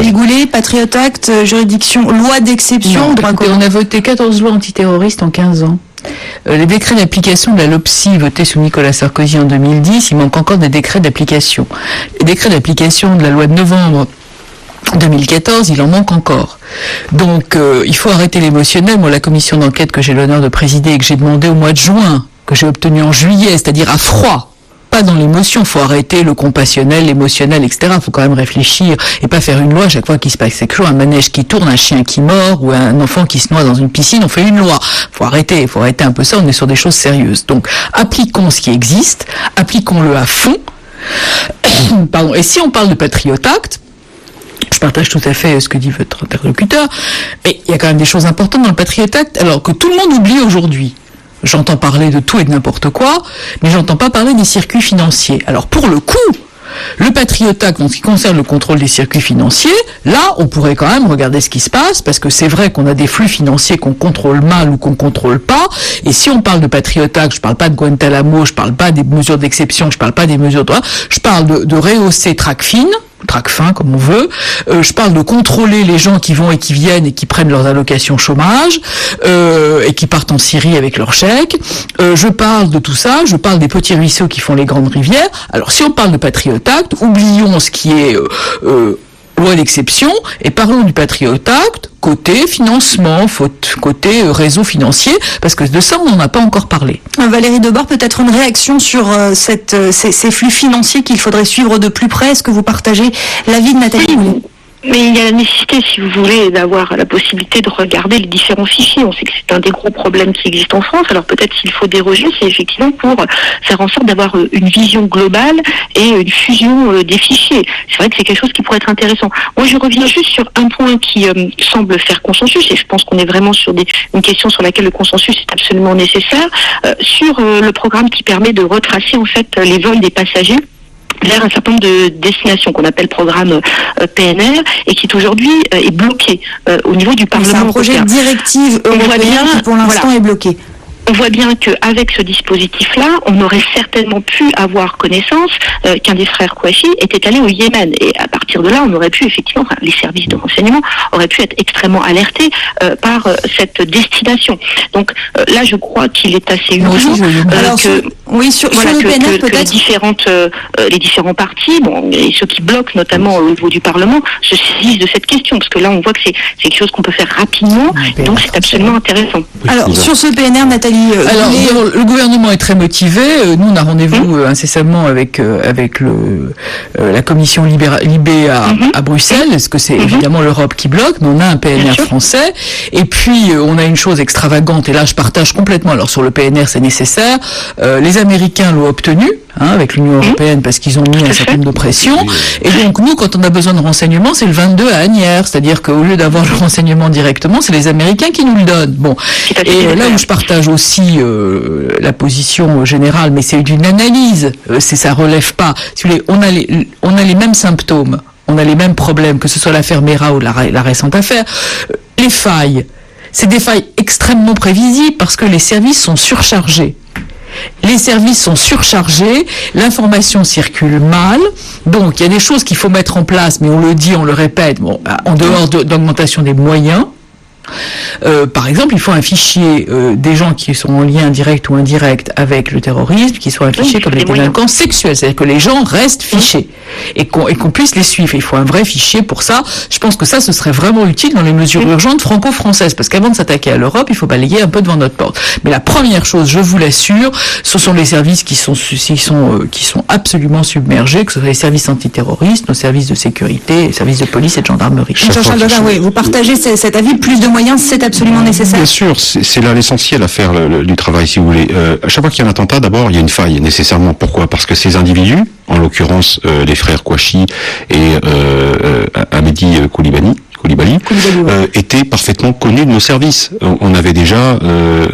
Goulet, Patriot Act, juridiction, loi d'exception, droit commun. On a voté 14 lois antiterroristes en 15 ans. Les décrets d'application de la LOPSI votés sous Nicolas Sarkozy en 2010, il manque encore des décrets d'application. Les décrets d'application de la loi de novembre 2014, il en manque encore. Donc il faut arrêter l'émotionnel. Moi, la commission d'enquête que j'ai l'honneur de présider et que j'ai demandé au mois de juin, que j'ai obtenu en juillet, c'est-à-dire à froid, pas dans l'émotion, faut arrêter le compassionnel, l'émotionnel, etc. Faut quand même réfléchir et pas faire une loi à chaque fois qu'il se passe quelque chose, un manège qui tourne, un chien qui mord ou un enfant qui se noie dans une piscine, on fait une loi. Faut arrêter un peu ça, on est sur des choses sérieuses. Donc, appliquons ce qui existe, appliquons-le à fond. Pardon. Et si on parle de Patriot Act, je partage tout à fait ce que dit votre interlocuteur, et il y a quand même des choses importantes dans le Patriot Act, alors que tout le monde oublie aujourd'hui. J'entends parler de tout et de n'importe quoi, mais j'entends pas parler des circuits financiers. Alors pour le coup, le Patriot Act, en ce qui concerne le contrôle des circuits financiers, là, on pourrait quand même regarder ce qui se passe, parce que c'est vrai qu'on a des flux financiers qu'on contrôle mal ou qu'on contrôle pas, et si on parle de Patriot Act, je parle pas de Guantanamo, je parle pas des mesures d'exception, je parle pas des mesures de droit, je parle de rehausser TRACFIN, comme on veut. Je parle de contrôler les gens qui vont et qui viennent et qui prennent leurs allocations chômage et qui partent en Syrie avec leurs chèques. Je parle de tout ça. Je parle des petits ruisseaux qui font les grandes rivières. Alors, si on parle de Patriot Act, oublions ce qui est loi d'exception et parlons du Patriot Act côté financement, côté réseau financier, parce que de ça, on n'en a pas encore parlé. Valérie Debord, peut-être une réaction sur ces flux financiers qu'il faudrait suivre de plus près. Est-ce que vous partagez l'avis de Nathalie Goulet ? Mais il y a la nécessité, si vous voulez, d'avoir la possibilité de regarder les différents fichiers. On sait que c'est un des gros problèmes qui existent en France. Alors peut-être s'il faut déroger, c'est effectivement pour faire en sorte d'avoir une vision globale et une fusion des fichiers. C'est vrai que c'est quelque chose qui pourrait être intéressant. Moi, je reviens juste sur un point qui semble faire consensus, et je pense qu'on est vraiment sur une question sur laquelle le consensus est absolument nécessaire, sur le programme qui permet de retracer en fait les vols des passagers vers un certain nombre de destinations qu'on appelle programme PNR et qui aujourd'hui est bloqué au niveau du Parlement. C'est un projet de directive européen qui pour l'instant est bloqué. On voit bien qu'avec ce dispositif-là, on aurait certainement pu avoir connaissance qu'un des frères Kouachi était allé au Yémen. Et à partir de là, on aurait pu effectivement, les services de renseignement auraient pu être extrêmement alertés par cette destination. Donc là, je crois qu'il est assez urgent sur le PNR peut-être les différents partis, et ceux qui bloquent notamment au niveau du Parlement, se saisissent de cette question, parce que là, on voit que c'est quelque chose qu'on peut faire rapidement, donc c'est absolument intéressant. Alors sur ce PNR, Nathalie. Alors, le gouvernement est très motivé. Nous, on a rendez-vous incessamment avec la commission Libé à Bruxelles, parce que c'est évidemment l'Europe qui bloque, mais on a un PNR français. Et puis, on a une chose extravagante, et là, je partage complètement. Alors, sur le PNR, c'est nécessaire. Les Américains l'ont obtenu, avec l'Union européenne, parce qu'ils ont mis un certain nombre de pressions. Et donc, nous, quand on a besoin de renseignements, c'est le 22 à Asnières. C'est-à-dire qu'au lieu d'avoir le renseignement directement, c'est les Américains qui nous le donnent. Bon. Et là où je partage aussi la position générale, mais c'est d'une analyse, ça relève pas. Si vous voulez, on a les mêmes symptômes, on a les mêmes problèmes, que ce soit l'affaire Mera ou la récente affaire. Les failles, c'est des failles extrêmement prévisibles parce que les services sont surchargés. Les services sont surchargés, l'information circule mal, donc il y a des choses qu'il faut mettre en place, mais on le dit, on le répète, en dehors d'augmentation des moyens. Par exemple, il faut un fichier des gens qui sont en lien direct ou indirect avec le terrorisme, qui soit un fichier comme les délinquants sexuels, c'est-à-dire que les gens restent fichés et qu'on puisse les suivre. Il faut un vrai fichier pour ça. Je pense que ça, ce serait vraiment utile dans les mesures urgentes franco-françaises, parce qu'avant de s'attaquer à l'Europe, il faut balayer un peu devant notre porte. Mais la première chose, je vous l'assure, ce sont les services qui sont absolument submergés, que ce soit les services antiterroristes, nos services de sécurité, les services de police et de gendarmerie. Jean-Charles Dodin, oui, vous partagez cet avis, plus de moyens, c'est absolument nécessaire. Bien sûr, c'est là l'essentiel à faire du travail, si vous voulez. À chaque fois qu'il y a un attentat, d'abord, il y a une faille, nécessairement. Pourquoi ? Parce que ces individus, en l'occurrence les frères Kouachi et Hamedi Koulibaly, étaient parfaitement connus de nos services. On avait déjà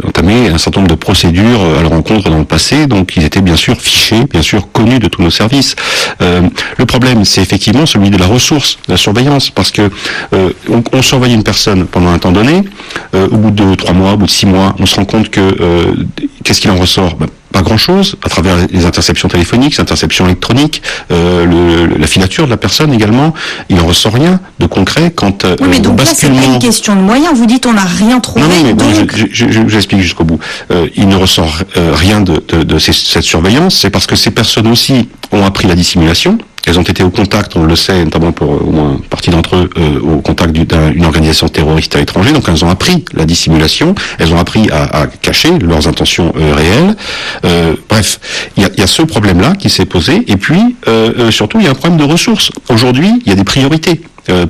entamé un certain nombre de procédures à leur encontre dans le passé, donc ils étaient bien sûr fichés, bien sûr connus de tous nos services. Le problème, c'est effectivement celui de la ressource, de la surveillance, parce que on surveille une personne pendant un temps donné, au bout de 3 mois, au bout de 6 mois, on se rend compte que qu'est-ce qu'il en ressort? Pas grand-chose, à travers les interceptions téléphoniques, les interceptions électroniques, la filature de la personne également. Il en ressort rien de concret quand oui, mais donc là, c'est pas une question de moyens. Vous dites on n'a rien trouvé. Non, mais donc... j'explique jusqu'au bout. Il ne ressort rien de cette surveillance. C'est parce que ces personnes aussi ont appris la dissimulation. Elles ont été au contact, on le sait, notamment pour au moins une partie d'entre eux, au contact d'une organisation terroriste à l'étranger. Donc elles ont appris la dissimulation, elles ont appris à cacher leurs intentions réelles. Bref, il y a ce problème-là qui s'est posé. Et puis, surtout, il y a un problème de ressources. Aujourd'hui, il y a des priorités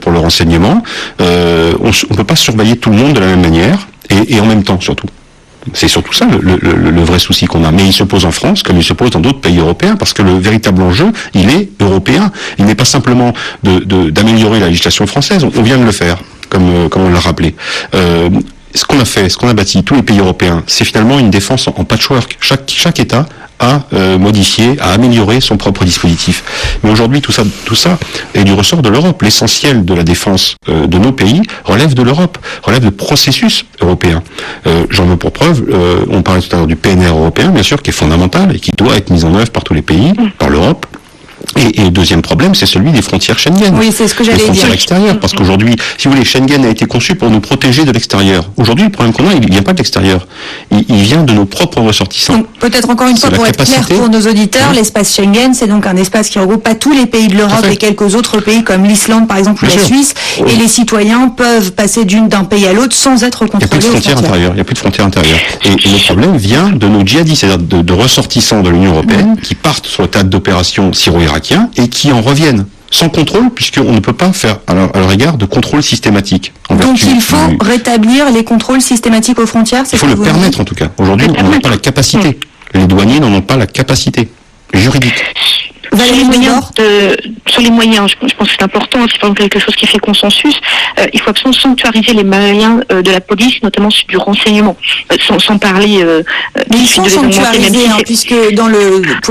pour le renseignement. On ne peut pas surveiller tout le monde de la même manière et en même temps, surtout. C'est surtout ça le vrai souci qu'on a. Mais il se pose en France comme il se pose dans d'autres pays européens parce que le véritable enjeu, il est européen. Il n'est pas simplement d'améliorer la législation française. On vient de le faire, comme on l'a rappelé. Ce qu'on a fait, ce qu'on a bâti, tous les pays européens, c'est finalement une défense en patchwork. Chaque État a modifié, a amélioré son propre dispositif. Mais aujourd'hui, tout ça est du ressort de l'Europe. L'essentiel de la défense de nos pays relève de l'Europe, relève de processus européens. J'en veux pour preuve, on parlait tout à l'heure du PNR européen, bien sûr, qui est fondamental et qui doit être mis en œuvre par tous les pays, par l'Europe. Et le deuxième problème, c'est celui des frontières Schengen. Oui, c'est ce que j'allais dire. Les frontières extérieures, parce qu'aujourd'hui, si vous voulez, Schengen a été conçu pour nous protéger de l'extérieur. Aujourd'hui, le problème qu'on a, il vient pas de l'extérieur. Il vient de nos propres ressortissants. Donc, peut-être encore une fois, pour être clair pour nos auditeurs, l'espace Schengen, c'est donc un espace qui regroupe pas tous les pays de l'Europe et quelques autres pays comme l'Islande, par exemple, ou la Suisse. Et les citoyens peuvent passer d'un pays à l'autre sans être contrôlés. Il n'y a plus de frontières intérieures. Il n'y a plus de frontières intérieures. Et le problème vient de nos djihadistes, c'est-à-dire de ressortissants de l'Union européenne qui partent sur le théâtre d'opération syro-irakien et qui en reviennent sans contrôle, puisqu'on ne peut pas faire à leur égard de contrôle systématique. Donc il faut rétablir les contrôles systématiques aux frontières, c'est il faut le permettre en tout cas. Aujourd'hui, on n'a pas la capacité. Les douaniers n'en ont pas la capacité juridique. Sur les moyens, je pense que c'est important, c'est vraiment quelque chose qui fait consensus. Il faut absolument sanctuariser les moyens de la police, notamment du renseignement, sans parler. Mais ils sont sanctuarisés, puisque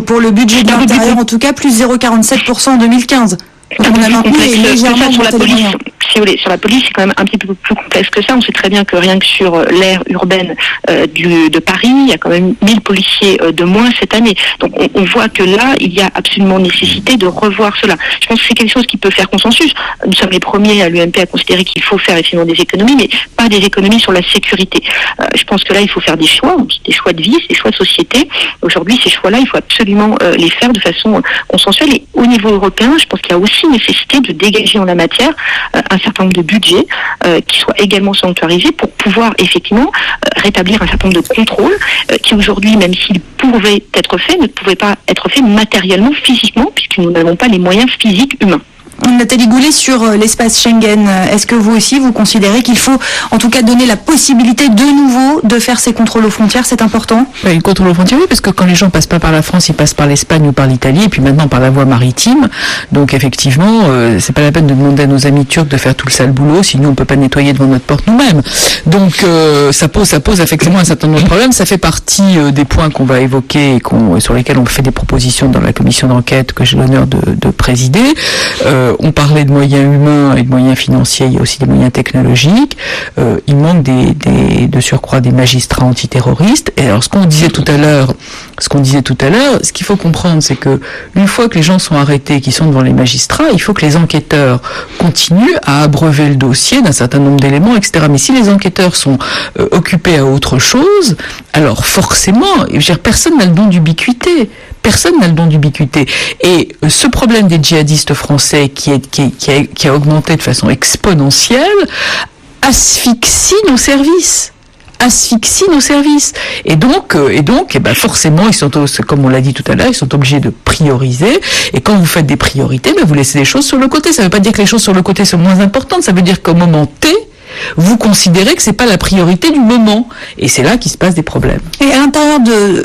pour le budget de l'intérieur, en tout cas, plus 0,47% en 2015. Donc on a maintenu légèrement sur la police. Si vous voulez, sur la police, c'est quand même un petit peu plus complexe que ça. On sait très bien que rien que sur l'aire urbaine de Paris, il y a quand même 1000 policiers de moins cette année. Donc on voit que là, il y a absolument nécessité de revoir cela. Je pense que c'est quelque chose qui peut faire consensus. Nous sommes les premiers à l'UMP à considérer qu'il faut faire effectivement des économies, mais pas des économies sur la sécurité. Je pense que là, il faut faire des choix de vie, des choix de société. Aujourd'hui, ces choix-là, il faut absolument les faire de façon consensuelle. Et au niveau européen, je pense qu'il y a aussi nécessité de dégager en la matière un certain nombre de budgets qui soient également sanctuarisés pour pouvoir effectivement rétablir un certain nombre de contrôles qui aujourd'hui, même s'ils pouvaient être faits, ne pouvaient pas être faits matériellement, physiquement, puisque nous n'avons pas les moyens physiques humains. Nathalie Goulet, sur l'espace Schengen, est-ce que vous aussi, vous considérez qu'il faut en tout cas donner la possibilité de nouveau de faire ces contrôles aux frontières? C'est important? Oui, contrôle aux frontières, oui, parce que quand les gens passent pas par la France, ils passent par l'Espagne ou par l'Italie, et puis maintenant par la voie maritime. Donc effectivement, c'est pas la peine de demander à nos amis turcs de faire tout le sale boulot, sinon on peut pas nettoyer devant notre porte nous-mêmes. Donc ça pose effectivement un certain nombre de problèmes. Ça fait partie des points qu'on va évoquer et sur lesquels on fait des propositions dans la commission d'enquête que j'ai l'honneur de présider. On parlait de moyens humains et de moyens financiers, il y a aussi des moyens technologiques. Il manque de surcroît des magistrats antiterroristes. Et alors ce qu'on disait tout à l'heure, ce qu'il faut comprendre, c'est que une fois que les gens sont arrêtés, qu'ils sont devant les magistrats, il faut que les enquêteurs continuent à abreuver le dossier d'un certain nombre d'éléments, etc. Mais si les enquêteurs sont occupés à autre chose, alors forcément, je veux dire, personne n'a le don d'ubiquité. Personne n'a le don d'ubiquité. Et ce problème des djihadistes français qui a augmenté de façon exponentielle asphyxie nos services. Et donc, forcément, ils sont, comme on l'a dit tout à l'heure, ils sont obligés de prioriser. Et quand vous faites des priorités, vous laissez des choses sur le côté. Ça ne veut pas dire que les choses sur le côté sont moins importantes. Ça veut dire qu'au moment T, vous considérez que c'est pas la priorité du moment. Et c'est là qu'il se passe des problèmes. Et à l'intérieur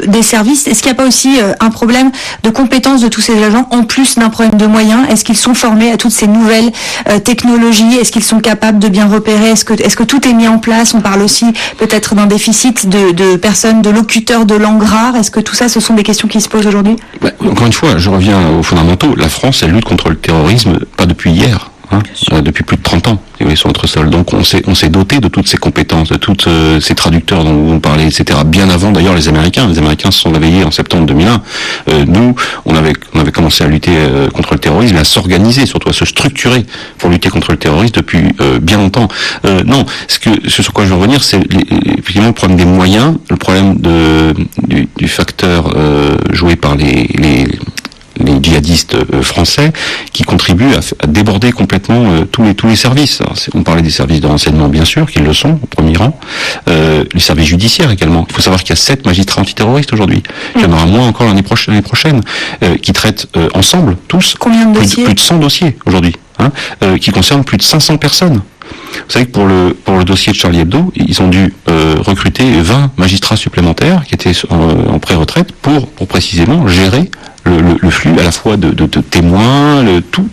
des services, est-ce qu'il n'y a pas aussi un problème de compétence de tous ces agents, en plus d'un problème de moyens? Est-ce qu'ils sont formés à toutes ces nouvelles technologies? Est-ce qu'ils sont capables de bien repérer? Est-ce que tout est mis en place? On parle aussi peut-être d'un déficit de personnes, de locuteurs de langue rare. Est-ce que tout ça, ce sont des questions qui se posent aujourd'hui? Encore une fois, je reviens aux fondamentaux. La France, elle lutte contre le terrorisme pas depuis hier. Depuis plus de 30 ans. voulez, sur notre sol. Donc on s'est doté de toutes ces compétences, de toutes ces traducteurs dont vous parlez, etc. Bien avant d'ailleurs les Américains. Les Américains se sont réveillés en septembre 2001. Nous, on avait commencé à lutter contre le terrorisme, et à s'organiser, surtout à se structurer pour lutter contre le terrorisme depuis bien longtemps. Non, ce sur quoi je veux revenir, c'est effectivement le problème des moyens, le problème du facteur joué par les djihadistes français qui contribuent à déborder complètement tous les services. Alors, on parlait des services de renseignement, bien sûr, qu'ils le sont, au premier rang. Les services judiciaires également. Il faut savoir qu'il y a 7 magistrats antiterroristes aujourd'hui. Il y en aura moins encore l'année prochaine, qui traitent ensemble, tous, combien de dossiers plus de 100 dossiers aujourd'hui, qui concernent plus de 500 personnes. Vous savez que pour le dossier de Charlie Hebdo, ils ont dû recruter 20 magistrats supplémentaires qui étaient en pré-retraite pour précisément gérer le flux à la fois de témoins, tout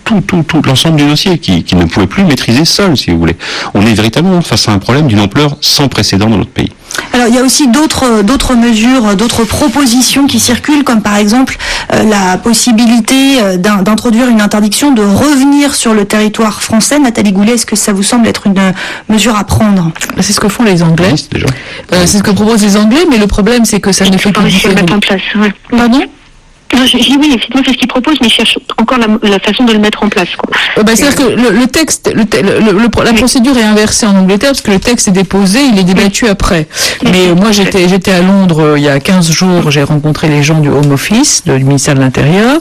l'ensemble du dossier qui ne pouvait plus maîtriser seul, si vous voulez. On est véritablement face à un problème d'une ampleur sans précédent dans notre pays. Alors il y a aussi d'autres mesures, d'autres propositions qui circulent, comme par exemple la possibilité d'introduire une interdiction de revenir sur le territoire français. Nathalie Goulet, est-ce que ça vous semble être une mesure à prendre? C'est ce que font les Anglais. Oui, déjà. C'est ce que proposent les Anglais, mais le problème c'est que ça ne fait que le mettre en place. Ouais. Pardon? Non, je dis oui, effectivement, c'est ce qu'ils proposent, mais ils cherchent encore la façon de le mettre en place, quoi. C'est-à-dire que le texte, la procédure est inversée en Angleterre, parce que le texte est déposé, il est débattu après. Mais moi, j'étais à Londres il y a 15 jours, j'ai rencontré les gens du Home Office, du ministère de l'Intérieur,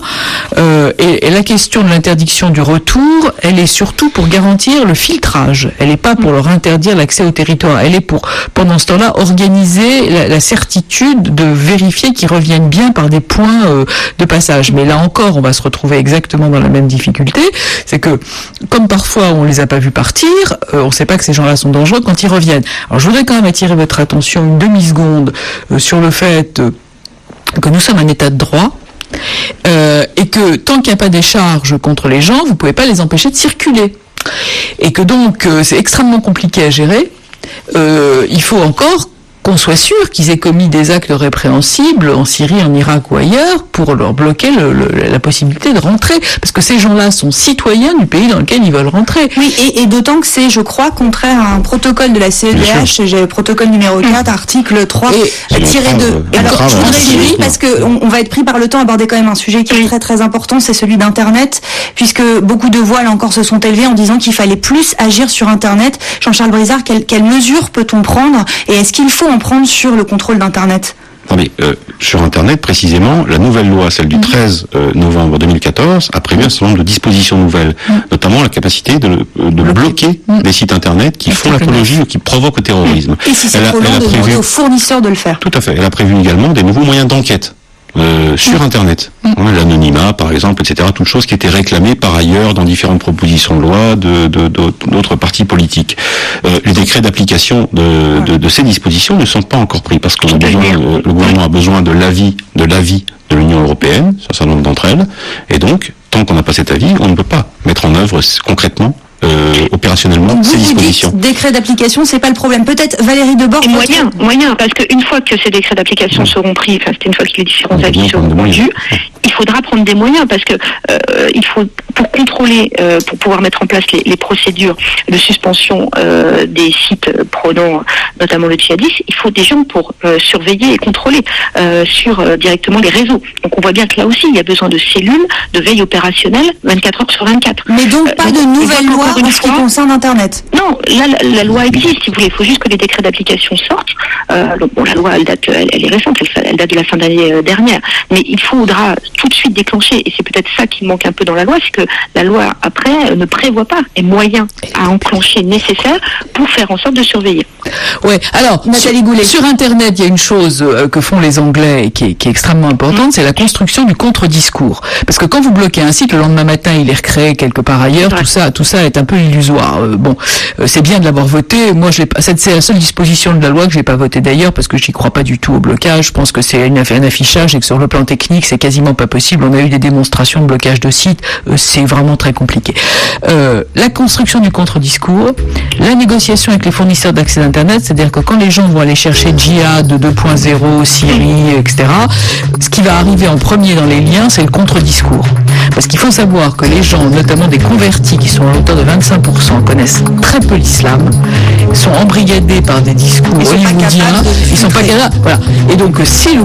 et la question de l'interdiction du retour, elle est surtout pour garantir le filtrage. Elle n'est pas pour leur interdire l'accès au territoire. Elle est pour, pendant ce temps-là, organiser la certitude de vérifier qu'ils reviennent bien par des points de passage. Mais là encore, on va se retrouver exactement dans la même difficulté. C'est que, comme parfois on les a pas vus partir, on ne sait pas que ces gens-là sont dangereux quand ils reviennent. Alors je voudrais quand même attirer votre attention une demi-seconde sur le fait que nous sommes un état de droit, et que tant qu'il n'y a pas des charges contre les gens, vous ne pouvez pas les empêcher de circuler. Et que donc c'est extrêmement compliqué à gérer. Il faut encore qu'on soit sûr qu'ils aient commis des actes répréhensibles en Syrie, en Irak ou ailleurs pour leur bloquer la possibilité de rentrer. Parce que ces gens-là sont citoyens du pays dans lequel ils veulent rentrer. Oui, et d'autant que c'est, je crois, contraire à un protocole de la CEDH, j'ai le protocole numéro 4, article 3, tiré 2. Alors, je voudrais juste, parce qu'on va être pris par le temps, aborder quand même un sujet qui est très très important, c'est celui d'Internet, puisque beaucoup de voix, là encore, se sont élevées en disant qu'il fallait plus agir sur Internet. Jean-Charles Brizard, quelles mesures peut-on prendre, et est-ce qu'il faut en prendre sur le contrôle d'Internet? Mais sur Internet, précisément, la nouvelle loi, celle du 13 novembre 2014, a prévu un certain nombre de dispositions nouvelles, notamment la capacité de bloquer des sites Internet qui font l'apologie ou qui provoquent le terrorisme. Et si c'est trop long, de demander aux fournisseurs de le faire. Tout à fait. Elle a prévu également des nouveaux moyens d'enquête. Sur Internet, l'anonymat par exemple, etc. Toutes choses qui étaient réclamées par ailleurs dans différentes propositions de loi d'autres partis politiques. Les décrets d'application de ces dispositions ne sont pas encore pris parce que le gouvernement a besoin de l'avis de l'Union européenne, un certain nombre d'entre elles, et donc tant qu'on n'a pas cet avis, on ne peut pas mettre en œuvre concrètement opérationnellement ces dispositions. Vous dites décrets d'application, c'est pas le problème. Peut-être Valérie Debord. Moyen, parce qu'une fois que ces décrets d'application seront pris, c'était une fois que les différents avis seront rendus, il faudra prendre des moyens parce que il faut, pour contrôler, pour pouvoir mettre en place les procédures de suspension des sites prônant notamment le djihadisme, il faut des gens pour surveiller et contrôler sur directement les réseaux. Donc on voit bien que là aussi il y a besoin de cellules de veille opérationnelle 24 heures sur 24. Mais donc pas de nouvelle loi en ce qui concerne Internet. Non, là la loi existe, si vous voulez. Il faut juste que les décrets d'application sortent. La loi, elle est récente, elle date de la fin d'année dernière. Mais il faudra tout de suite déclencher, et c'est peut-être ça qui manque un peu dans la loi, c'est que la loi après ne prévoit pas les moyens à enclencher nécessaires pour faire en sorte de surveiller. Ouais. Alors, Nathalie Goulet, sur Internet, il y a une chose que font les Anglais et qui est extrêmement importante, c'est la construction du contre-discours. Parce que quand vous bloquez un site, le lendemain matin, il est recréé quelque part ailleurs. Tout ça est un peu illusoire. C'est bien de l'avoir voté. Moi, c'est la seule disposition de la loi que j'ai pas votée d'ailleurs parce que j'y crois pas du tout au blocage. Je pense que c'est un affichage et que sur le plan technique, c'est quasiment pas possible. On a eu des démonstrations de blocage de sites. C'est vraiment très compliqué. La construction du contre-discours, La négociation avec les fournisseurs d'accès d'Internet, c'est-à-dire que quand les gens vont aller chercher Jihad 2.0, Siri, etc., ce qui va arriver en premier dans les liens, c'est le contre-discours. Parce qu'il faut savoir que les gens, notamment des convertis qui sont à hauteur de 25%, connaissent très peu l'islam, sont embrigadés par des discours hollywoodiens, ils sont pas capables. Voilà. Et donc si le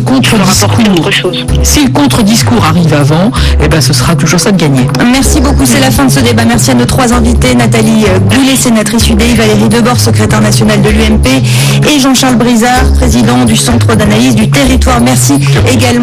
contre-discours arrive avant, eh ben ce sera toujours ça de gagner. Merci beaucoup, c'est la fin de ce débat. Merci à nos trois invités, Nathalie Goulet, sénatrice UDI, Valérie Debord, secrétaire nationale de l'UMP, et Jean-Charles Brizard, président du Centre d'analyse du territoire. Merci également